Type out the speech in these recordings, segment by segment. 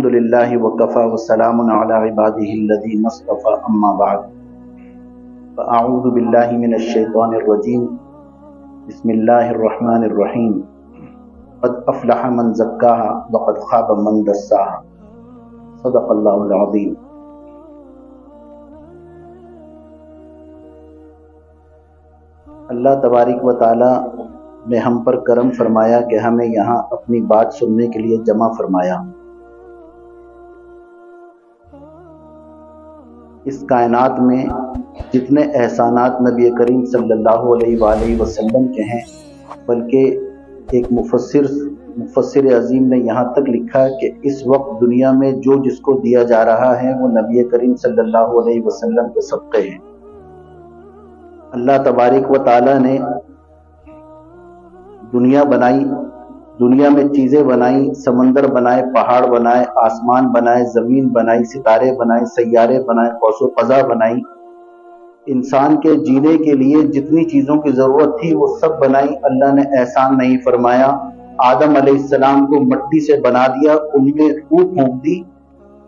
الحمدللہ وکفی وسلام علی عبادہ الذین اصطفی اما بعد فاعوذ باللہ من الشیطان الرجیم بسم اللہ الرحمن الرحیم قد افلح من زکاہا وقد خاب من دساہا صدق اللہ العظیم۔ اللہ تبارک و تعالی نے ہم پر کرم فرمایا کہ ہمیں یہاں اپنی بات سننے کے لیے جمع فرمایا۔ اس کائنات میں جتنے احسانات نبی کریم صلی اللہ علیہ وآلہ وسلم کے ہیں، بلکہ ایک مفسر عظیم نے یہاں تک لکھا کہ اس وقت دنیا میں جو جس کو دیا جا رہا ہے وہ نبی کریم صلی اللہ علیہ وسلم کے صدقے ہیں۔ اللہ تبارک و تعالی نے دنیا بنائی، دنیا میں چیزیں بنائیں، سمندر بنائے، پہاڑ بنائے، آسمان بنائے، زمین بنائی، ستارے بنائے، سیارے بنائے، قوس و قزح بنائی۔ انسان کے جینے کے لیے جتنی چیزوں کی ضرورت تھی وہ سب بنائی۔ اللہ نے احسان نہیں فرمایا۔ آدم علیہ السلام کو مٹی سے بنا دیا، ان میں روح پھونک دی،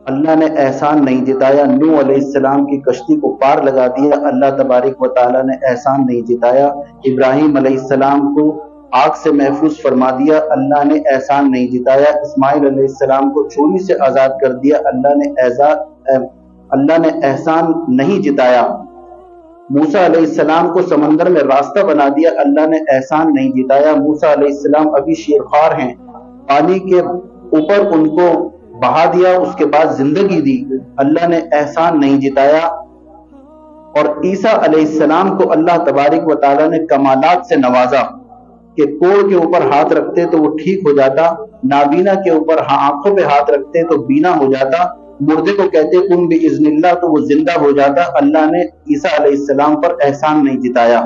اللہ نے احسان نہیں جتایا۔ نوح علیہ السلام کی کشتی کو پار لگا دیا، اللہ تبارک و تعالی نے احسان نہیں جتایا۔ ابراہیم علیہ السلام کو آگ سے محفوظ فرما دیا، اللہ نے احسان نہیں جتایا۔ اسماعیل علیہ السلام کو چھری سے آزاد کر دیا، اللہ نے احسان نہیں جتایا۔ موسیٰ علیہ السلام کو سمندر میں راستہ بنا دیا، اللہ نے احسان نہیں جتایا۔ موسیٰ علیہ السلام ابھی شیرخوار ہیں، پانی کے اوپر ان کو بہا دیا، اس کے بعد زندگی دی، اللہ نے احسان نہیں جتایا۔ اور عیسیٰ علیہ السلام کو اللہ تبارک و تعالی نے کمالات سے نوازا کہ کوڑ کے اوپر ہاتھ رکھتے تو وہ ٹھیک ہو جاتا، نابینا کے اوپر آنکھوں پہ ہاتھ رکھتے تو بینا ہو جاتا، مردے کو کہتے کن باذن اللہ تو وہ زندہ ہو جاتا۔ اللہ نے عیسیٰ علیہ السلام پر احسان نہیں جتایا۔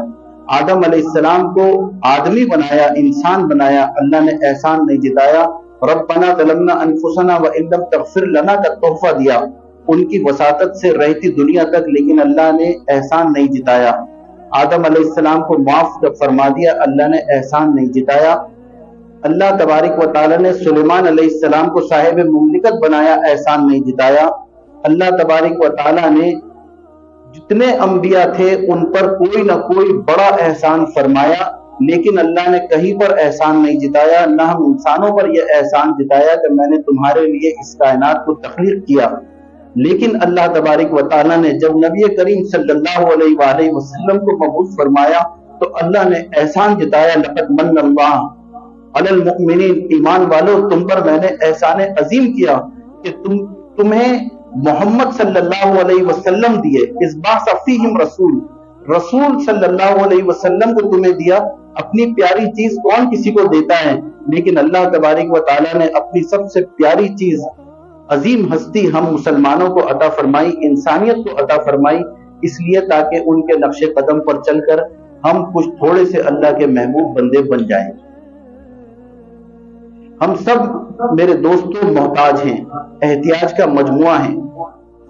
آدم علیہ السلام کو آدمی بنایا، انسان بنایا، اللہ نے احسان نہیں جتایا۔ ربنا ظلمنا انفسنا وان لم تغفر لنا کا تحفہ دیا ان کی وساطت سے رہتی دنیا تک، لیکن اللہ نے احسان نہیں جتایا۔ آدم علیہ السلام کو معاف فرما دیا، اللہ نے احسان نہیں جتایا۔ اللہ تبارک و تعالی نے سلیمان علیہ السلام کو صاحب مملکت بنایا، احسان نہیں جتایا۔ اللہ تبارک و تعالی نے جتنے انبیاء تھے ان پر کوئی نہ کوئی بڑا احسان فرمایا، لیکن اللہ نے کہیں پر احسان نہیں جتایا، نہ ہم انسانوں پر یہ احسان جتایا کہ میں نے تمہارے لیے اس کائنات کو تخلیق کیا۔ لیکن اللہ تبارک و تعالی نے جب نبی کریم صلی اللہ علیہ وآلہ وسلم کو مبعوث فرمایا تو اللہ نے احسان جتایا۔ لقد من اللہ علی المؤمنین، ایمان والو تم پر میں نے احسان عظیم کیا کہ تمہیں محمد صلی اللہ علیہ وسلم دیے، اس بعث فیہم رسول صلی اللہ علیہ وسلم کو تمہیں دیا۔ اپنی پیاری چیز کون کسی کو دیتا ہے، لیکن اللہ تبارک و تعالی نے اپنی سب سے پیاری چیز عظیم ہستی ہم مسلمانوں کو عطا فرمائی، انسانیت کو عطا فرمائی، اس لیے تاکہ ان کے نقش قدم پر چل کر ہم کچھ تھوڑے سے اللہ کے محبوب بندے بن جائیں۔ ہم سب میرے دوستوں محتاج ہیں، احتیاج کا مجموعہ ہیں،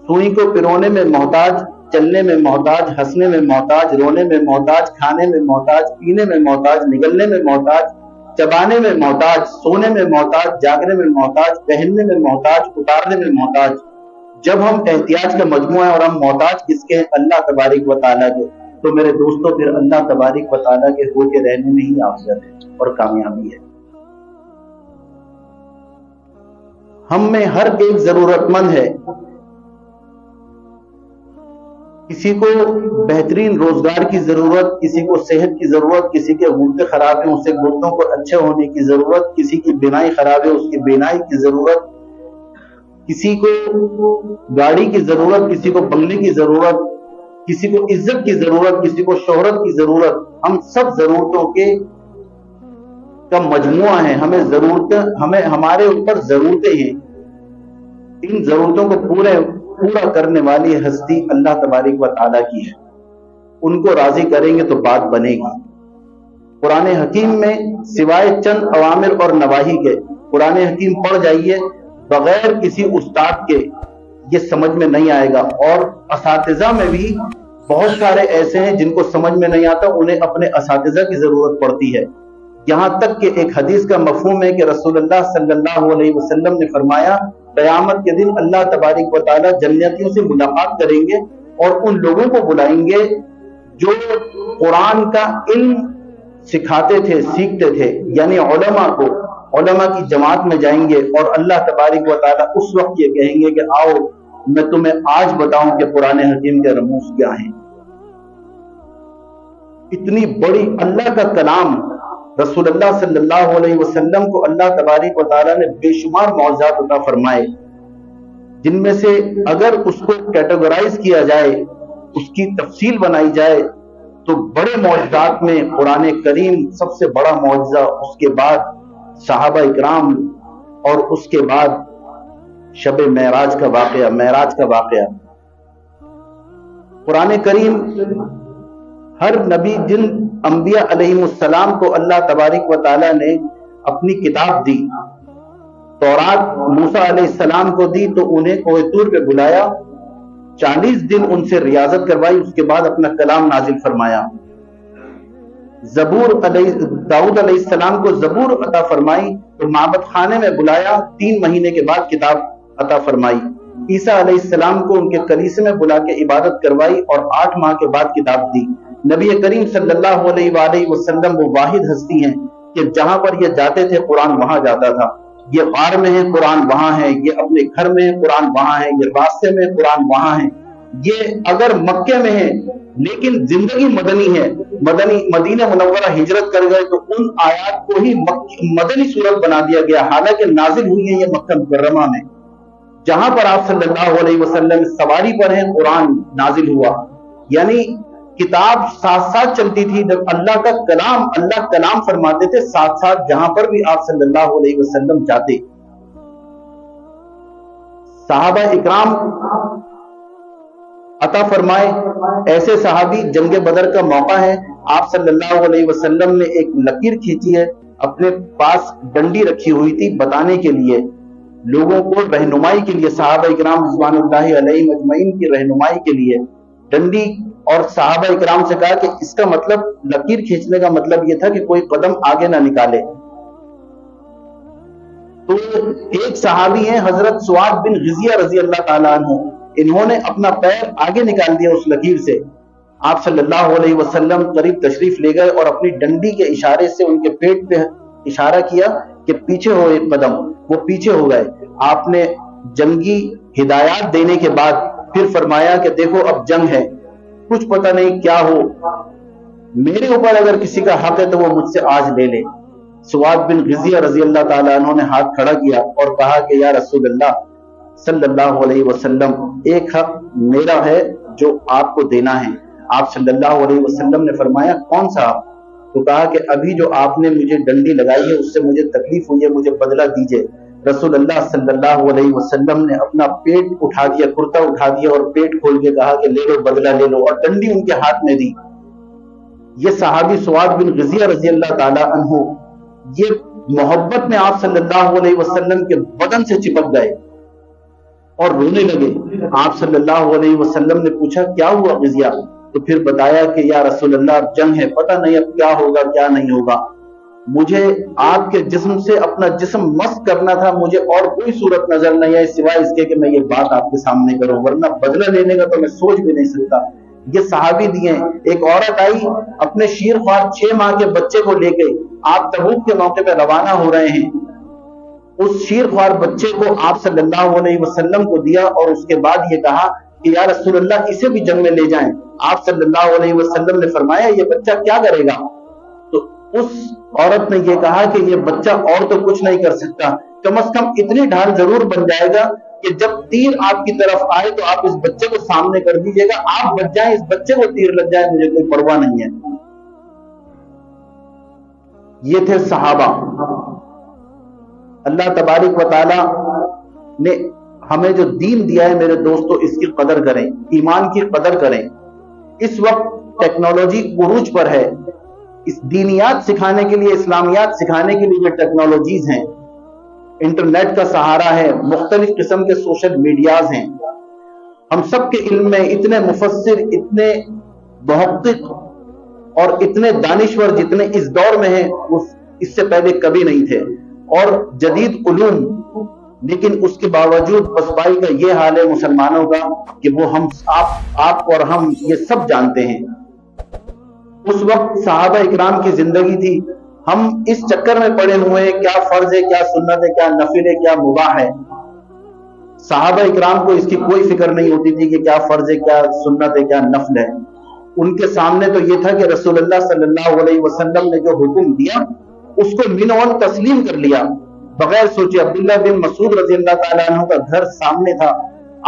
سوئی کو پرونے میں محتاج، چلنے میں محتاج، ہنسنے میں محتاج، رونے میں محتاج، کھانے میں محتاج، پینے میں محتاج، نگلنے میں محتاج، چبانے میں محتاج، سونے میں محتاج، جاگنے میں محتاج، پہننے میں محتاج، اتارنے میں محتاج۔ جب ہم احتیاج کا مجموعہ ہیں اور ہم محتاج کس کے؟ اللہ تبارک و تعالیٰ کے، تو میرے دوستوں پھر اللہ تبارک و تعالیٰ کے ہو کے رہنے میں ہی عافیت ہے اور کامیابی ہے۔ ہم میں ہر ایک ضرورت مند ہے، کسی کو بہترین روزگار کی ضرورت، کسی کو صحت کی ضرورت، کسی کے گردے خراب ہیں اسے گردوں کو اچھے ہونے کی ضرورت، کسی کی بینائی خراب ہے اس کی بینائی کی ضرورت، کسی کو گاڑی کی ضرورت، کسی کو بنگلے کی ضرورت، کسی کو عزت کی ضرورت، کسی کو شہرت کی ضرورت۔ ہم سب ضرورتوں کا مجموعہ ہیں، ہمیں ہمارے اوپر ضرورتیں ہیں۔ ان ضرورتوں کو پورا کرنے والی ہستی اللہ تبارک و تعالیٰ کی ہے، ان کو راضی کریں گے تو بات بنے گی۔ قرآن حکیم میں سوائے چند اوامر اور نواہی کے، قرآن حکیم پڑھ جائیے بغیر کسی استاد کے یہ سمجھ میں نہیں آئے گا، اور اساتذہ میں بھی بہت سارے ایسے ہیں جن کو سمجھ میں نہیں آتا، انہیں اپنے اساتذہ کی ضرورت پڑتی ہے۔ یہاں تک کہ ایک حدیث کا مفہوم ہے کہ رسول اللہ صلی اللہ علیہ وسلم نے فرمایا قیامت کے دن اللہ تبارک و تعالیٰ جنتیوں سے ملاقات کریں گے اور ان لوگوں کو بلائیں گے جو قرآن کا علم سکھاتے تھے، سیکھتے تھے، یعنی علماء کو، علماء کی جماعت میں جائیں گے اور اللہ تبارک و تعالیٰ اس وقت یہ کہیں گے کہ آؤ میں تمہیں آج بتاؤں کہ قرآن حکیم کے رموز کیا ہیں۔ اتنی بڑی اللہ کا کلام، رسول اللہ صلی اللہ علیہ وسلم کو اللہ تبارک و تعالیٰ نے بے شمار معجزات عطا فرمائے، جن میں سے اگر اس کو کیٹیگرائز کیا جائے، اس کی تفصیل بنائی جائے تو بڑے معجزات میں قرآن کریم سب سے بڑا معجزہ، اس کے بعد صحابہ اکرام، اور اس کے بعد شب معراج کا واقعہ۔ قرآن کریم ہر نبی، جن انبیاء علیہ السلام کو اللہ تبارک و تعالیٰ نے اپنی کتاب دی، تورات موسیٰ علیہ السلام کو دی تو انہیں کوہ طور پہ بلایا، 40 دن ان سے ریاضت کروائی، اس کے بعد اپنا کلام نازل فرمایا۔ داؤد علیہ السلام کو زبور عطا فرمائی تو معبد خانے میں بلایا، 3 مہینے کے بعد کتاب عطا فرمائی۔ عیسیٰ علیہ السلام کو ان کے کلیسے میں بلا کے عبادت کروائی اور 8 ماہ کے بعد کتاب دی۔ نبی کریم صلی اللہ علیہ وآلہ وسلم وہ واحد ہستی ہیں کہ جہاں پر یہ جاتے تھے قرآن وہاں جاتا تھا۔ یہ غار میں ہے قرآن وہاں ہے، یہ اپنے گھر میں ہے قرآن وہاں ہے، یہ راستے میں قرآن وہاں ہے، یہ اگر مکے میں ہے لیکن زندگی مدنی ہے، مدینہ منورہ ہجرت کر گئے تو ان آیات کو ہی مدنی صورت بنا دیا گیا، حالانکہ نازل ہوئی ہے یہ مکہ مکرمہ میں۔ جہاں پر آپ صلی اللہ علیہ وسلم سواری پر ہیں قرآن نازل ہوا، یعنی کتاب ساتھ ساتھ چلتی تھی۔ جب اللہ کلام فرماتے تھے، ساتھ ساتھ جہاں پر بھی آپ صلی اللہ علیہ وسلم جاتے۔ صحابہ اکرام عطا فرمائے، ایسے صحابی، جنگ بدر کا موقع ہے، آپ صلی اللہ علیہ وسلم نے ایک لکیر کھینچی ہے، اپنے پاس ڈنڈی رکھی ہوئی تھی بتانے کے لیے، لوگوں کو رہنمائی کے لیے، صحابہ اکرام رضوان اللہ علیہم اجمعین کی رہنمائی کے لیے ڈنڈی، اور صحابہ اکرام سے کہا کہ اس کا مطلب، لکیر کھینچنے کا مطلب یہ تھا کہ کوئی قدم آگے نہ نکالے۔ تو ایک صحابی ہیں حضرت سعاد بن غزیہ رضی اللہ تعالیٰ عنہ، انہوں نے اپنا پیر آگے نکال دیا اس لکیر سے۔ آپ صلی اللہ علیہ وسلم قریب تشریف لے گئے اور اپنی ڈنڈی کے اشارے سے ان کے پیٹ پہ اشارہ کیا کہ پیچھے ہو ایک قدم، وہ پیچھے ہو گئے۔ آپ نے جنگی ہدایات دینے کے بعد پھر فرمایا کہ دیکھو اب جنگ ہے، کچھ پتہ نہیں کیا ہو، میرے اوپر اگر کسی کا حق ہے تو وہ مجھ سے آج لے لے۔ سعاد بن غزیہ رضی اللہ تعالیٰ عنہ نے ہاتھ کھڑا کیا اور کہا کہ یا رسول اللہ صلی اللہ علیہ وسلم، ایک حق میرا ہے جو آپ کو دینا ہے۔ آپ صلی اللہ علیہ وسلم نے فرمایا کون سا حق؟ تو کہا کہ ابھی جو آپ نے مجھے ڈنڈی لگائی ہے اس سے مجھے تکلیف ہوئی ہے، مجھے بدلہ دیجئے۔ رسول اللہ صلی اللہ علیہ وسلم نے اپنا پیٹ اٹھا دیا، کرتا اٹھا دیا اور پیٹ کھول کے کہا کہ لے لو بدلہ لے لو، اور ڈنڈی ان کے ہاتھ میں دی۔ یہ صحابی سعاد بن غزیہ رضی اللہ تعالیٰ عنہ، یہ محبت میں آپ صلی اللہ علیہ وسلم کے بدن سے چپک گئے اور رونے لگے۔ آپ صلی اللہ علیہ وسلم نے پوچھا کیا ہوا غزیہ؟ تو پھر بتایا کہ یا رسول اللہ اب جنگ ہے، پتہ نہیں اب کیا ہوگا کیا نہیں ہوگا، مجھے آپ کے جسم سے اپنا جسم مسح کرنا تھا، مجھے اور کوئی صورت نظر نہیں آئی سوائے اس کے کہ میں یہ بات آپ کے سامنے کروں، ورنہ بدلہ لینے کا تو میں سوچ بھی نہیں سکتا۔ یہ صحابی دیے۔ ایک عورت آئی اپنے شیر خوار 6 ماہ کے بچے کو لے کے، آپ تبوک کے موقع پہ روانہ ہو رہے ہیں، اس شیر خوار بچے کو آپ صلی اللہ علیہ وسلم کو دیا اور اس کے بعد یہ کہا کہ یا رسول اللہ اسے بھی جنگ میں لے جائیں۔ آپ صلی اللہ علیہ وسلم نے فرمایا یہ بچہ کیا کرے گا؟ تو اس عورت نے یہ کہا کہ یہ بچہ اور تو کچھ نہیں کر سکتا، کم از کم اتنی ڈھال ضرور بن جائے گا کہ جب تیر آپ کی طرف آئے تو آپ اس بچے کو سامنے کر دیجئے گا، آپ بچ جائیں، اس بچے کو تیر لگ جائے، مجھے کوئی پرواہ نہیں ہے۔ یہ تھے صحابہ۔ اللہ تبارک و تعالی نے ہمیں جو دین دیا ہے میرے دوستو، اس کی قدر کریں، ایمان کی قدر کریں۔ اس وقت ٹیکنالوجی عروج پر ہے، اس دینیات سکھانے کے لیے، اسلامیات سکھانے کے لیے جو ٹیکنالوجیز ہیں، انٹرنیٹ کا سہارا ہے، مختلف قسم کے سوشل میڈیاز ہیں، ہم سب کے علم میں اتنے مفسر، اتنے محقق اور اتنے دانشور جتنے اس دور میں ہیں اس سے پہلے کبھی نہیں تھے۔ اور جدید علوم لیکن اس کے باوجود پسپائی کا یہ حال ہے مسلمانوں کا کہ وہ ہم آپ اور ہم یہ سب جانتے ہیں اس وقت صحابہ اکرام کی زندگی تھی، ہم اس چکر میں پڑے ہوئے ہیں کیا فرض ہے، کیا سنت ہے، کیا نفل ہے، کیا مباح ہے۔ صحابہ اکرام کو اس کی کوئی فکر نہیں ہوتی تھی کہ کیا فرض ہے، کیا سنت ہے، کیا نفل ہے۔ ان کے سامنے تو یہ تھا کہ رسول اللہ صلی اللہ علیہ وسلم نے جو حکم دیا اس کو منون تسلیم کر لیا بغیر سوچے۔ عبداللہ بن مسعود رضی اللہ تعالیٰ عنہ کا گھر سامنے تھا،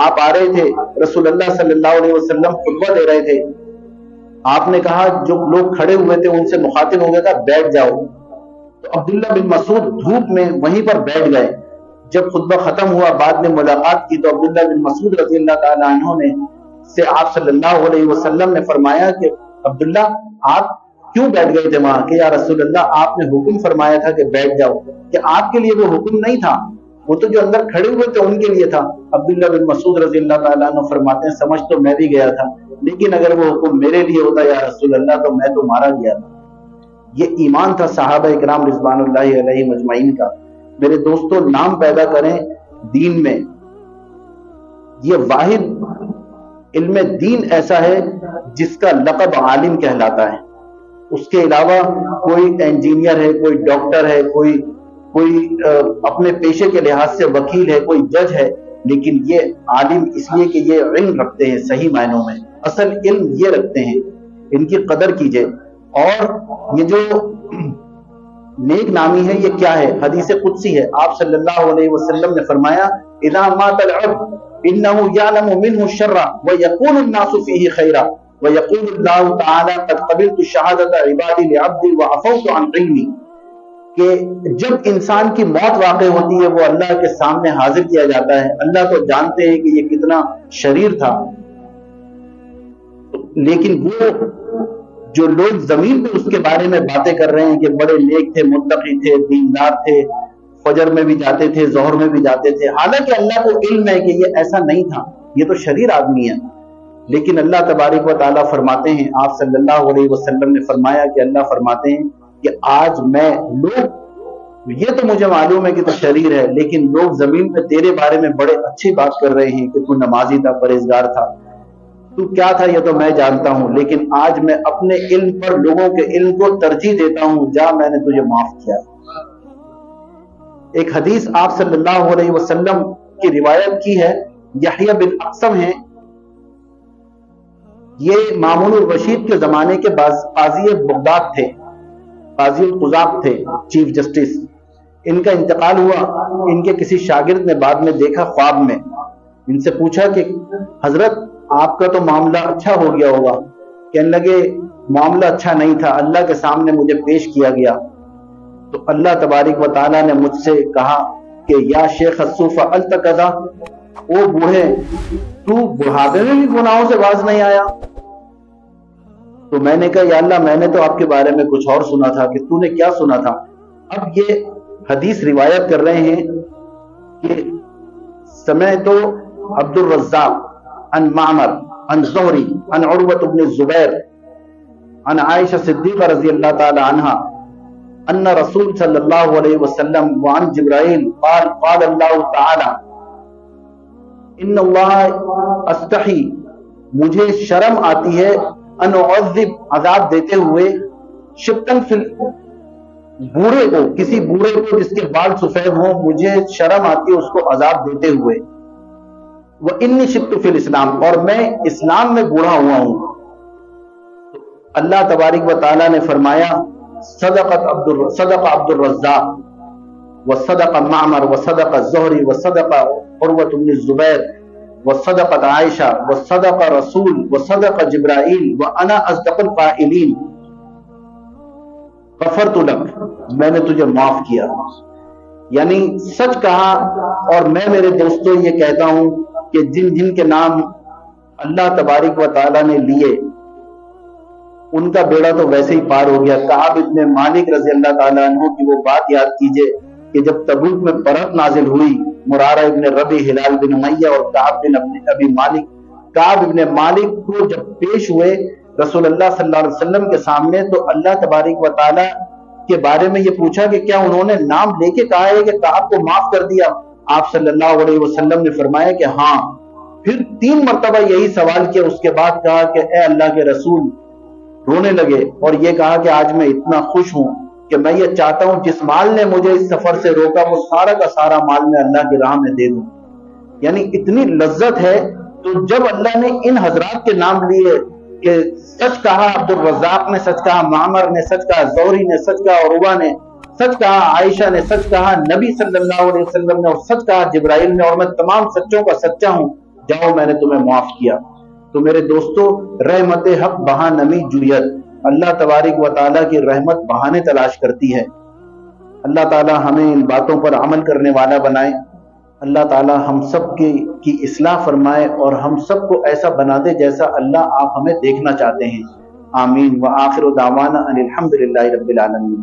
آپ آ رہے تھے، رسول اللہ صلی اللہ علیہ وسلم خطبہ دے رہے تھے، آپ نے کہا جو لوگ کھڑے ہوئے تھے ان سے مخاطب ہو گیا تھا بیٹھ جاؤ، تو عبداللہ بن مسعود دھوپ میں وہیں پر بیٹھ گئے۔ جب خطبہ ختم ہوا بعد میں ملاقات کی تو عبداللہ بن مسعود رضی اللہ تعالیٰ عنہ نے سے آپ صلی اللہ علیہ وسلم نے فرمایا کہ عبداللہ آپ کیوں بیٹھ گئے تھے وہاں، کہ یا رسول اللہ آپ نے حکم فرمایا تھا کہ بیٹھ جاؤ، کہ آپ کے لیے وہ حکم نہیں تھا، وہ تو جو اندر کھڑے ہوئے تھے ان کے لیے تھا۔ عبداللہ بن مسعود رضی اللہ تعالیٰ عنہ فرماتے ہیں سمجھ تو میں بھی گیا تھا، لیکن اگر وہ حکم میرے لیے ہوتا یا رسول اللہ تو میں تو مارا گیا تھا۔ یہ ایمان تھا صحابہ اکرام رضوان اللہ علیہ مجمعین کا۔ میرے دوستوں نام پیدا کریں دین میں، یہ واحد علم دین ایسا ہے جس کا لقب عالم کہلاتا ہے، اس کے علاوہ کوئی انجینئر ہے، کوئی ڈاکٹر ہے، کوئی اپنے پیشے کے لحاظ سے وکیل ہے، کوئی جج ہے، لیکن یہ عالم اس لیے کہ یہ علم رکھتے ہیں صحیح معنوں میں، اصل علم یہ رکھتے ہیں، ان کی قدر کیجئے۔ اور یہ جو نیک نامی ہے یہ کیا ہے؟ حدیث قدسی ہے، آپ صلی اللہ علیہ وسلم نے فرمایا اذا مات العبد انه يعلم منه الشر ويكون الناس فيه خيرا ويقول الله تعالى قد قبلت شهادة عبادي لعبدي وعفوت عن علمي، کہ جب انسان کی موت واقع ہوتی ہے وہ اللہ کے سامنے حاضر کیا جاتا ہے، اللہ تو جانتے ہیں کہ یہ کتنا شریر تھا، لیکن وہ جو لوگ زمین پہ اس کے بارے میں باتیں کر رہے ہیں کہ بڑے نیک تھے، متقی تھے، دیندار تھے، فجر میں بھی جاتے تھے، ظہر میں بھی جاتے تھے، حالانکہ اللہ کو علم ہے کہ یہ ایسا نہیں تھا، یہ تو شریر آدمی ہے، لیکن اللہ تبارک و تعالیٰ فرماتے ہیں، آپ صلی اللہ علیہ وسلم نے فرمایا کہ اللہ فرماتے ہیں کہ آج میں لوگ یہ تو مجھے معلوم ہے کہ تو شریر ہے، لیکن لوگ زمین پہ تیرے بارے میں بڑے اچھی بات کر رہے ہیں کہ تو نمازی تھا، پرہیزگار تھا، تو کیا تھا یہ تو میں جانتا ہوں، لیکن آج میں اپنے علم پر لوگوں کے علم کو ترجیح دیتا ہوں، جا میں نے تجھے معاف کیا۔ ایک حدیث آپ صلی اللہ علیہ وسلم کی روایت کی ہے، یحییٰ بن اقسم ہیں، یہ مامون الرشید کے زمانے کے قاضی بغداد تھے، قاضی القضات تھے، چیف جسٹس۔ ان کا انتقال ہوا، ان کے کسی شاگرد نے بعد میں دیکھا خواب میں، ان سے پوچھا کہ حضرت آپ کا تو معاملہ اچھا ہو گیا ہوگا، کہنے لگے معاملہ اچھا نہیں تھا، اللہ کے سامنے مجھے پیش کیا گیا تو اللہ تبارک و تعالیٰ نے مجھ سے کہا کہ یا شیخ الصوفہ التقضا، او بوڑھے تو بڑھاپے میں بھی گناہوں سے باز نہیں آیا؟ تو میں نے کہا یا اللہ میں نے تو آپ کے بارے میں کچھ اور سنا تھا، کہ تو نے کیا سنا تھا؟ اب یہ حدیث روایت کر رہے ہیں کہ سمعت عبد الرزاق عن معمر عن زہری عن عروة بن الزبیر عن عائشہ صدیقہ رضی اللہ تعالی عنہ ان رسول صلی اللہ علیہ وسلم وعن جبرائیل قال قال اللہ تعالی ان اللہ استحی، مجھے شرم آتی ہے، ان اعذب، عذاب دیتے ہوئے، شبتن فی بوڑھے کو، کسی بوڑھے کو جس کے بال سفید ہوں، مجھے شرم آتی ہے اس کو عذاب دیتے ہوئے، وَإِنِّي شِبْتُ فِي الْإِسْلَامِ، اور میں اسلام میں بوڑھا ہوا ہوں۔ اللہ تبارک و تعالیٰ نے فرمایا صدق عبد الرزاق وصدق معمر وصدق الزہری وصدق عروة بن الزبیر وصدقت عائشہ وصدق رسول وصدق جبرائیل وانا اصدق القائلین، غفرت لک، میں نے تجھے معاف کیا، یعنی سچ کہا۔ اور میں میرے دوستوں یہ کہتا ہوں کہ جن جن کے نام اللہ تبارک و تعالیٰ نے لیے ان کا بیڑا تو ویسے ہی پار ہو گیا۔ کعب ابن مالک رضی اللہ تعالیٰ عنہ کی وہ بات یاد کیجئے کہ جب تبوک میں برف نازل ہوئی، مرارہ ابن ربی، ہلال بن امیہ اور کعب بن ابی مالک، کعب ابن مالک کو جب پیش ہوئے رسول اللہ صلی اللہ علیہ وسلم کے سامنے تو اللہ تبارک و تعالیٰ کے بارے میں یہ پوچھا کہ کیا انہوں نے نام لے کے کہا ہے کہ کعب کو معاف کر دیا؟ آپ صلی اللہ علیہ وسلم نے فرمایا کہ ہاں. پھر 3 مرتبہ یہی سوال کیا. اس کے بعد کہا کہ اے اللہ کے رسول، رونے لگے اور یہ کہا کہ آج میں اتنا خوش ہوں کہ میں یہ چاہتا ہوں جس مال نے مجھے اس سفر سے روکا وہ سارا کا سارا مال میں اللہ کی راہ میں دے دوں. یعنی اتنی لذت ہے. تو جب اللہ نے ان حضرات کے نام لیے کہ سچ کہا عبد الرزاق نے، سچ کہا معمر نے، سچ کہا زہری نے، سچ کہا عروہ نے، سچ کہا عائشہ نے، سچ کہا نبی صلی اللہ علیہ وسلم نے، اور سچ کہا جبرائیل نے، اور میں تمام سچوں کا سچا ہوں، جاؤ میں نے تمہیں معاف کیا. تو میرے دوستو، رحمت حق بہا نمی جویت، اللہ تبارک و تعالیٰ کی رحمت بہانے تلاش کرتی ہے. اللہ تعالیٰ ہمیں ان باتوں پر عمل کرنے والا بنائے. اللہ تعالیٰ ہم سب کی اصلاح فرمائے اور ہم سب کو ایسا بنا دے جیسا اللہ آپ ہمیں دیکھنا چاہتے ہیں. آمین. وآخر دعوانا ان الحمد للہ رب العالمین.